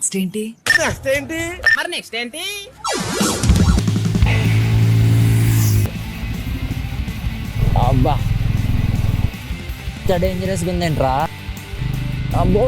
Next ఏంటి? మరి next ఏంటి? అబ్బా ఇంత డేంజరస్గా ఉందేంట్రా. అబ్బో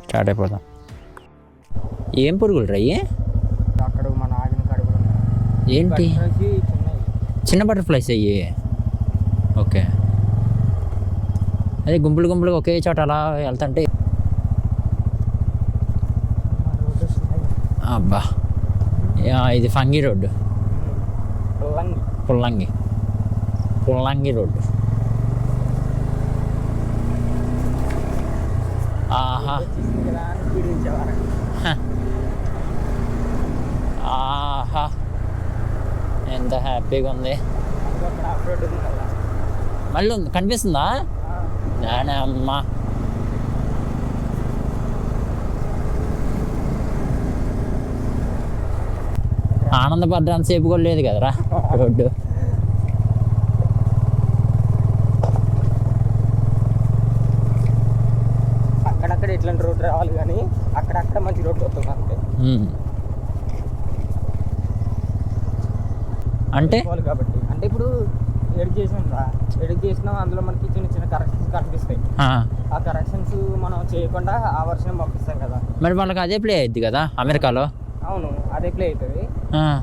స్టార్ట్ అయిపోతాం. ఏం పురుగులు రయ్యి? అక్కడ మన ఆగిన కడుపులు ఏంటి చిన్నవి. చిన్న బటర్ఫ్లైస్ అయ్యి? ఓకే, అదే గుంపులు గుంపులుగా ఒకే చోట అలా వెళ్తుంటే. అబ్బా ఇది fungi road, Pullangi Pullangi road. ఆహా ఆహా ఎంత హ్యాపీగా ఉంది. మళ్ళీ ఉంది, కనిపిస్తుందా? అమ్మా ఆనందపడ్డానికి సేపు కూడా లేదు కదరా రోడ్డు. అక్కడక్కడ ఇట్లాంటి రోడ్డు రావాలి కానీ అక్కడక్కడ మంచి రోడ్డు వస్తుంది అంతే. అంటే కాబట్టి అంటే ఇప్పుడు ఎడిట్ చేసినా అందులో మనకి చిన్న చిన్న కరెక్షన్స్ కనిపిస్తాయి. ఆ కరెక్షన్స్ మనం చేయకుండా ఆ వర్షన్ పంపిస్తాం కదా. మరి వాళ్ళకి అదే ప్లే అయ్యిద్ది కదా అమెరికాలో. అవును, అదే ప్లే అవుతుంది.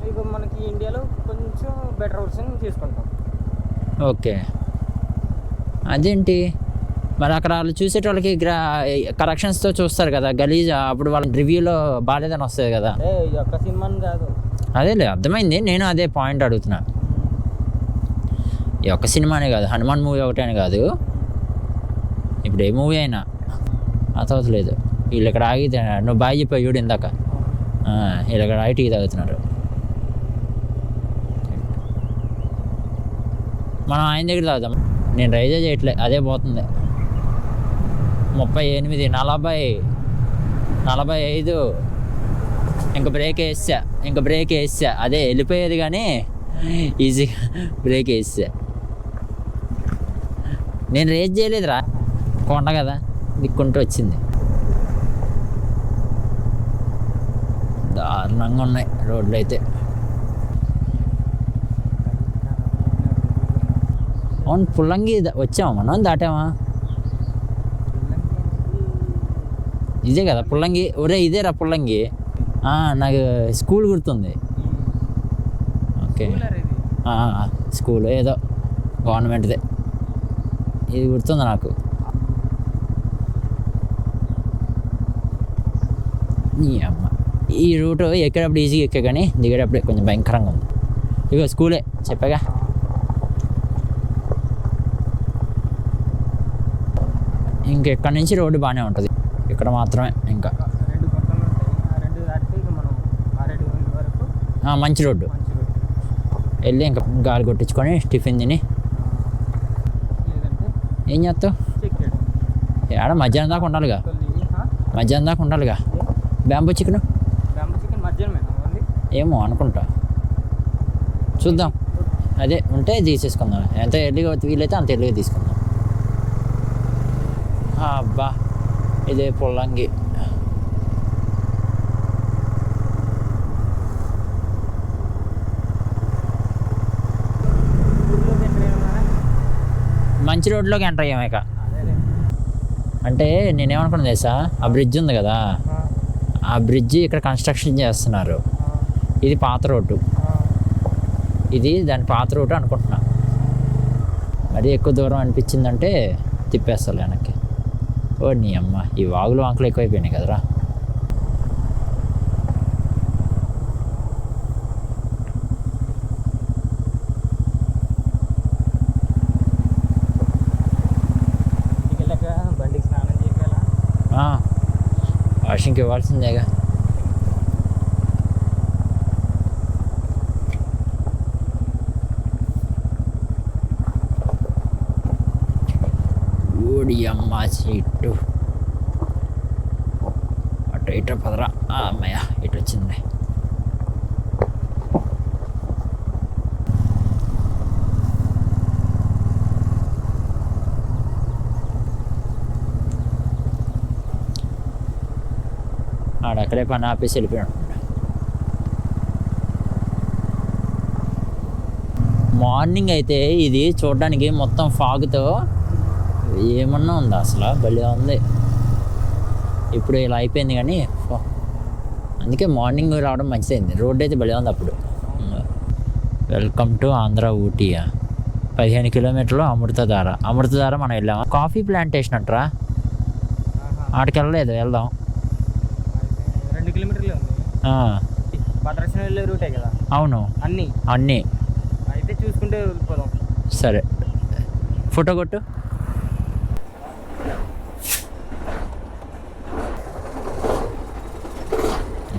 ఇప్పుడు మనకి ఇండియాలో కొంచెం బెటర్ వర్షన్ చేసుకుంటాం. ఓకే, అదేంటి మరి అక్కడ వాళ్ళు చూసేటోళ్ళకి కరెక్షన్స్తో చూస్తారు కదా గలీజ్, అప్పుడు వాళ్ళ రివ్యూలో బాగాలేదని వస్తుంది కదా. ఈ ఒక్క సినిమాని కాదు. అదేలే అర్థమైంది, నేను అదే పాయింట్ అడుగుతున్నా. ఈ ఒక్క సినిమానే కాదు, హనుమాన్ మూవీ ఒకటే అని కాదు, ఇప్పుడు ఏ మూవీ అయినా అతవట్లేదు. వీళ్ళు ఇక్కడ ఆగి నువ్వు బాగా చెప్పావు చూడు ఇందాక, వీళ్ళు ఇక్కడ ఆగి టీ తాగుతున్నారు. మనం ఆయన దగ్గర తాగుతాం. నేను రైజే చేయట్లే, అదే పోతుంది. 38, 40, 45. ఇంకా బ్రేక్ వేసా అదే వెళ్ళిపోయేది కానీ ఈజీగా బ్రేక్ వేసా. నేను రేజ్ చేయలేదురా, కొండ కదా దిక్కుంటూ వచ్చింది. దారుణంగా ఉన్నాయి రోడ్లు అయితే. అవును, పుల్లంగి వచ్చామా మనం, దాటామా? ఇదే కదా పుల్లంగి. ఒరే ఇదేరా పుల్లంగి. నాకు స్కూల్ గుర్తుంది. ఓకే, స్కూల్ ఏదో గవర్నమెంట్దే, ఇది గుర్తుంది నాకు. అమ్మ ఈ రూట్ ఎక్కేటప్పుడు ఈజీగా ఎక్కే కానీ దిగేటప్పుడే కొంచెం భయంకరంగా ఉంది. ఇగో స్కూలే చెప్పాగా. ఇంకెక్కడి నుంచి రోడ్డు బాగానే ఉంటుంది, ఇక్కడ మాత్రమే ఇంకా మంచి రోడ్డు. వెళ్ళి ఇంకా గాలి కొట్టించుకొని టిఫిన్ తిని ఏం చేస్తావు? ఏడ మధ్యాహ్నం దాకా ఉండాలిగా. బ్యాంబూ చికెన్ ఏమో అనుకుంటా, చూద్దాం. అదే ఉంటే తీసేసుకుందాం, ఎంత ఎర్లీగా వీలైతే అంత ఎర్లీగా తీసుకుందాం. అబ్బా ఇదే పుల్లంగి. మంచి రోడ్లోకి ఎంటర్ అయ్యాం ఇక. అంటే నేనేమనుకున్నా తెలుసా, ఆ బ్రిడ్జ్ ఉంది కదా, ఆ బ్రిడ్జ్ ఇక్కడ కన్స్ట్రక్షన్ చేస్తున్నారు. ఇది పాత రోడ్డు, ఇది దాని పాత రోడ్డు అనుకుంటున్నా. మరీ ఎక్కువ దూరం అనిపించిందంటే తిప్పేస్తాను వెనక్కి. ఓ నీ అమ్మ, ఈ వాగులు వాంకులు ఎక్కువైపోయినాయి కదరా. వాషింగ్కి ఇవ్వాల్సిందేగా. ఓడి అమ్మ సీటు అటు ఇటు పదరా. అమ్మయ్య ఇటు వచ్చింది. ఆడక్కడే పని ఆపేసి వెళ్ళిపోయాడు. మార్నింగ్ అయితే ఇది చూడడానికి మొత్తం ఫాగ్తో ఏమన్నా ఉందా అసలు, భలే ఉంది. ఇప్పుడు ఇలా అయిపోయింది కానీ అందుకే మార్నింగ్ రావడం మంచిదైంది. రోడ్డు అయితే భలే ఉంది అప్పుడు. Welcome to Andhra ఊటీయా. 15 కిలోమీటర్లు అమృతధార మనం వెళ్ళాము. కాఫీ ప్లాంటేషన్ అంటారా, ఆడికి వెళ్ళలేదు, వెళ్దాం. 2 కిలోమీటర్లే ఉంది. భద్రాచలం వెళ్ళే రూటే కదా. అవును, అన్నీ అయితే చూసుకుంటే వెళ్ళిపోదాం. సరే, ఫోటో కొట్టు.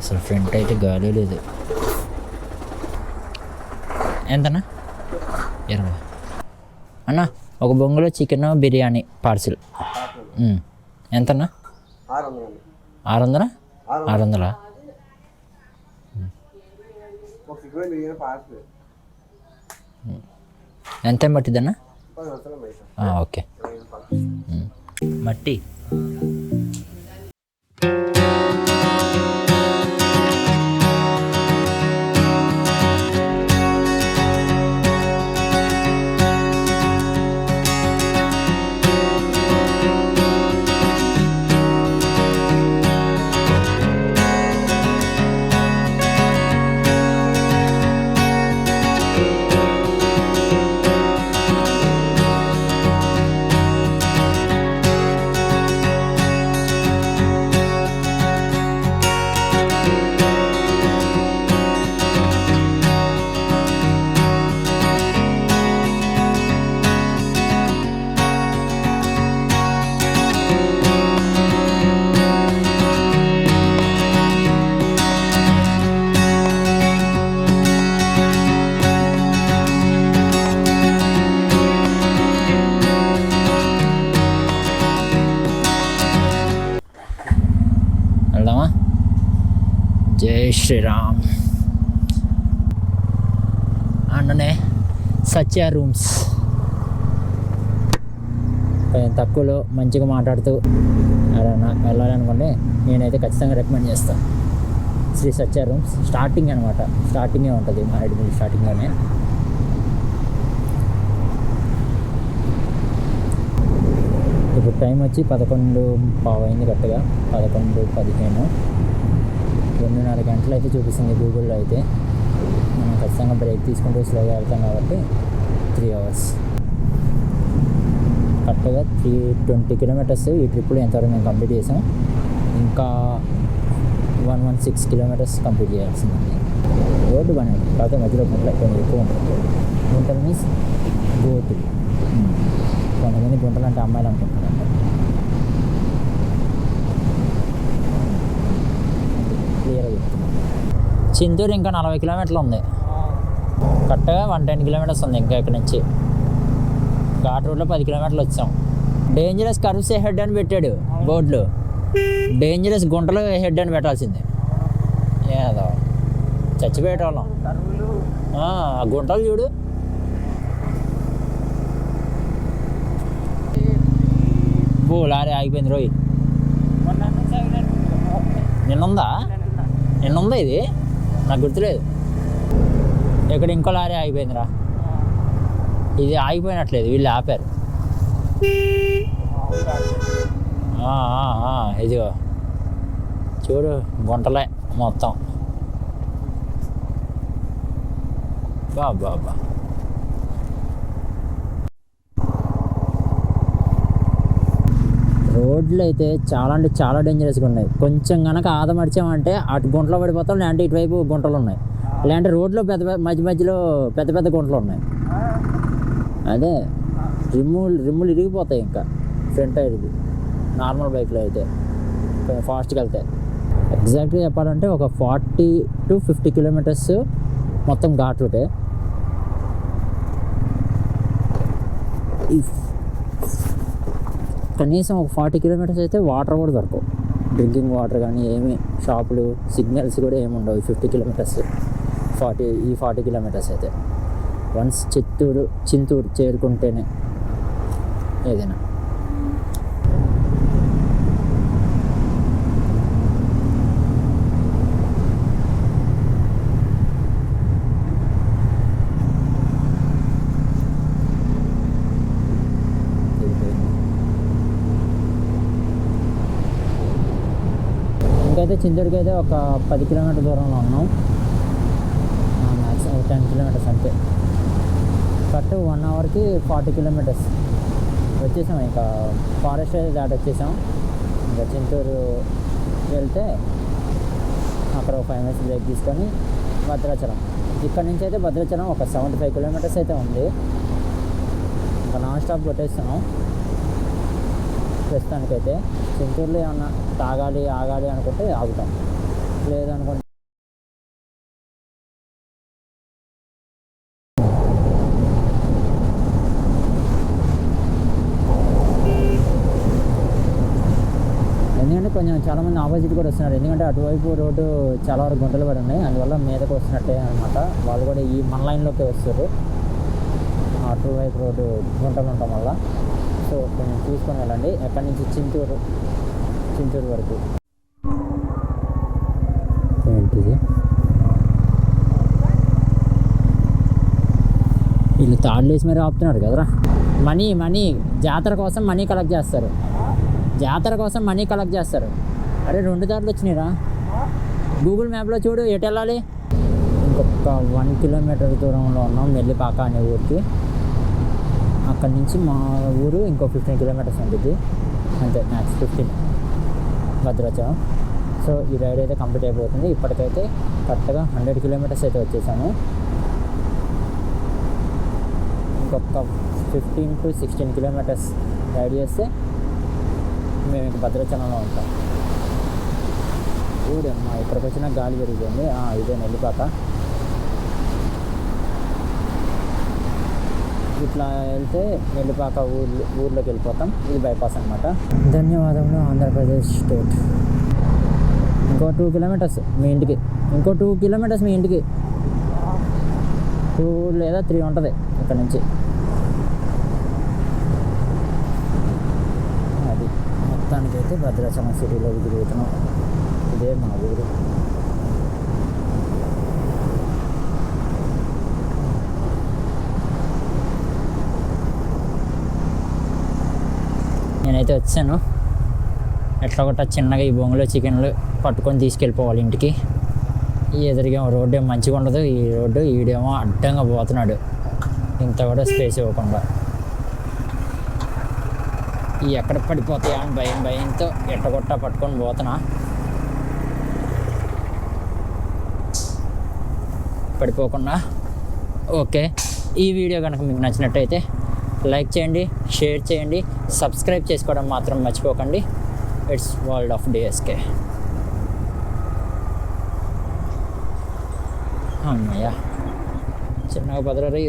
అసలు ఫ్రంట్ అయితే గాలి లేదు. ఎంతనా? 20 అన్నా. ఒక బొంగులో చికెన్ బిర్యానీ పార్సిల్ ఎంతన్నా? 600. 600. ఎంత పట్టిద్దన్నా? ఓకే. మట్టి వెళ్దామా? జై శ్రీరామ్. అన్ననే సత్య రూమ్స్. కొంచెం తక్కువలో మంచిగా మాట్లాడుతూ ఎవరైనా వెళ్ళాలనుకోండి నేనైతే ఖచ్చితంగా రికమెండ్ చేస్తాను. శ్రీ సత్య రూమ్స్. స్టార్టింగ్ అనమాట, స్టార్టింగే ఉంటుంది మారేడుమిల్లి స్టార్టింగ్లోనే. ఇప్పుడు టైం వచ్చి 11:15 అయింది కరెక్ట్గా. 11:15. 2:30 గంటలు అయితే చూపిస్తుంది గూగుల్లో అయితే. మనం ఖచ్చితంగా బ్రేక్ తీసుకుంటూ స్లోగా వెళ్తాం కాబట్టి 3 hours. కరెక్ట్గా 320 kilometers ఈ ట్రిప్లో ఎంతవరకు మేము కంప్లీట్ చేసాం. ఇంకా 116 kilometers కంప్లీట్ చేయాల్సిందండి. రోడ్డు బాగానే ఉంటుంది, కాకపోతే మధ్యలో గుంటలు కొంచెం ఎక్కువ ఉంటుంది. గుంటలు మీన్స్ గోతులు. కొంతమంది గుంటలు అంటే అమ్మాయిలు అనుకుంటున్నారంట. క్లియర్గా చెప్తున్నాను. చింతూరు ఇంకా 40 kilometers ఉంది. కరెక్ట్గా 110 kilometers ఉంది ఇంకా ఇక్కడ నుంచి. ఘాట్ రోడ్లో 10 kilometers వచ్చాం. డేంజరస్ కర్వ్స్ హెడ్ అని పెట్టాడు బోర్డులో. డేంజరస్ గుంటలు హెడ్ అని పెట్టాల్సిందే. ఏదో చచ్చిపోయేటోళ్ళం. ఆ గుంటలు చూడు. లారీ ఆగిపోయింది రోయ్. నిన్నుందా ఇది? నాకు గుర్తులేదు. ఇక్కడ ఇంకో లారీ ఆగిపోయిందిరా. ఇది ఆగిపోయినట్లేదు, వీళ్ళు ఆపారు. ఇదిగో చూడు గుంటలే మొత్తం. బాబా రోడ్లు అయితే చాలా అంటే చాలా డేంజరస్గా ఉన్నాయి. కొంచెం కనుక ఆదమడిచామంటే అటు గుంటలో పడిపోతాం, లేదంటే ఇటువైపు గుంటలు ఉన్నాయి, లేదంటే రోడ్లో మధ్యలో పెద్ద గుంటలు ఉన్నాయి. అదే రిమ్ములు ఇరిగిపోతాయి ఇంకా ఫ్రంట్ టైర్కి నార్మల్ బైక్లో అయితే కొంచెం ఫాస్ట్గా వెళ్తాయి. ఎగ్జాక్ట్గా చెప్పాలంటే ఒక 40 to 50 kilometers మొత్తం ఘాట్ రూటే. కనీసం ఒక 40 kilometers అయితే వాటర్ కూడా దొరకవు. డ్రింకింగ్ వాటర్ కానీ ఏమి, షాపులు, సిగ్నల్స్ కూడా ఏమి ఉండవు. 50 kilometers 40 kilometers అయితే వన్స్ చింతూరు చేరుకుంటేనే ఏదైనా. ఇప్పటికైతే చింతూరుకి అయితే ఒక 10 కిలోమీటర్ దూరంలో ఉన్నాం. మ్యాక్సిమం 10 కిలోమీటర్స్ అంతే. కరెక్ట్ 1 అవర్కి 40 కిలోమీటర్స్ వచ్చేసాం. ఇంకా ఫారెస్ట్ అయితే దాటి వచ్చేసాం. ఇంకా చింతూరు వెళ్తే అక్కడ ఒక 5 మినిట్స్ బ్రేక్ తీసుకొని భద్రాచలం. ఇక్కడ నుంచి అయితే భద్రాచలం ఒక 75 కిలోమీటర్స్ అయితే ఉంది. ఇంకా నాన్ స్టాప్ కొట్టేస్తున్నాం ప్రస్తుతానికైతే. చింతూరులో ఏమన్నా తాగాలి ఆగాలి అనుకుంటే ఆగుతాం, లేదనుకుంటే ఎందుకంటే కొంచెం చాలామంది ఆపోజిట్ కూడా వస్తున్నారు. ఎందుకంటే అటువైపు రోడ్డు చాలా వరకు గుంటలు పడి ఉన్నాయి, అందువల్ల మీదకి వస్తున్నట్టే అనమాట. వాళ్ళు కూడా ఈ మన లైన్లోకి వస్తారు, అటువైపు రోడ్డు గుంటలు ఉండటం వల్ల. సో కొంచెం చూసుకొని వెళ్ళండి. ఎక్కడి నుంచి చింతూరు వరకు. ఏంటిది వీళ్ళు తాడులు వేసి మరి ఆపుతున్నారు కదరా. మనీ జాతర కోసం మనీ కలెక్ట్ చేస్తారు. అరే 2 దారులు వచ్చినాయిరా. గూగుల్ మ్యాప్లో చూడు ఎటు వెళ్ళాలి. ఇంకొక 1 కిలోమీటర్ దూరంలో ఉన్నాం మెల్లిపాక అనే ఊరికి. అక్కడి నుంచి మా ఊరు ఇంకో 15 కిలోమీటర్స్ ఉంటుంది అంతే, మ్యాక్స్ 15 భద్రాచలం. సో ఈ రైడ్ అయితే కంప్లీట్ అయిపోతుంది. ఇప్పటికైతే కరెక్ట్గా 100 కిలోమీటర్స్ అయితే వచ్చేసాము. ఇంకొక 15 to 16 కిలోమీటర్స్ రైడ్ చేస్తే మేము ఇంక భద్రాచలంలో ఉంటాం. ఊడమ్మా ఇక్కడికి వచ్చిన గాలి పెరిగిపోయింది. ఇదే నెల్లిపాక. ఇట్లా వెళ్తే నెల్లిపాక ఊర్లోకి వెళ్ళిపోతాం. ఇది బైపాస్ అనమాట. ధన్యవాదములు ఆంధ్రప్రదేశ్ స్టేట్. ఇంకో 2 కిలోమీటర్స్ మీ ఇంటికి. 2 కిలోమీటర్స్ మీ ఇంటికి. 2 లేదా 3 ఉంటుంది ఇక్కడ నుంచి. అది మొత్తానికైతే భద్రాచలం సిటీలోకి తిరుగుతున్నాం. ఇదే మా ఊరు. నేనైతే వచ్చాను. ఎట్లా కొట్ట చిన్నగా ఈ బొంగులో చికెన్లు పట్టుకొని తీసుకెళ్ళిపోవాలి ఇంటికి. ఈ ఎదురుగా రోడ్డు ఏమో మంచిగా ఉండదు. ఈ రోడ్డు ఈడేమో అడ్డంగా పోతున్నాడు, ఇంత కూడా స్పేస్ ఇవ్వకుండా. ఈ ఎక్కడ పడిపోతాయా అని భయంతో ఎట్టగొట్ట పట్టుకొని పోతున్నా. పడిపోకుండా. ఓకే, ఈ వీడియో కనుక మీకు నచ్చినట్టయితే లైక్ చేయండి, షేర్ చేయండి, సబ్స్క్రైబ్ చేసుకోవడం మాత్రం మర్చిపోకండి. It's world of DSK. అమ్మయ్య చిన్నగా భద్రాద్రి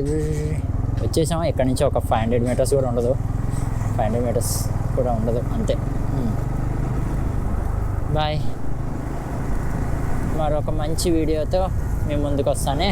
వచ్చేసాము. ఇక్కడ నుంచి ఒక 500 మీటర్స్ కూడా ఉండదు. 500 మీటర్స్ కూడా ఉండదు అంతే. బాయ్. మరొక మంచి వీడియోతో మీ ముందుకు వస్తానే.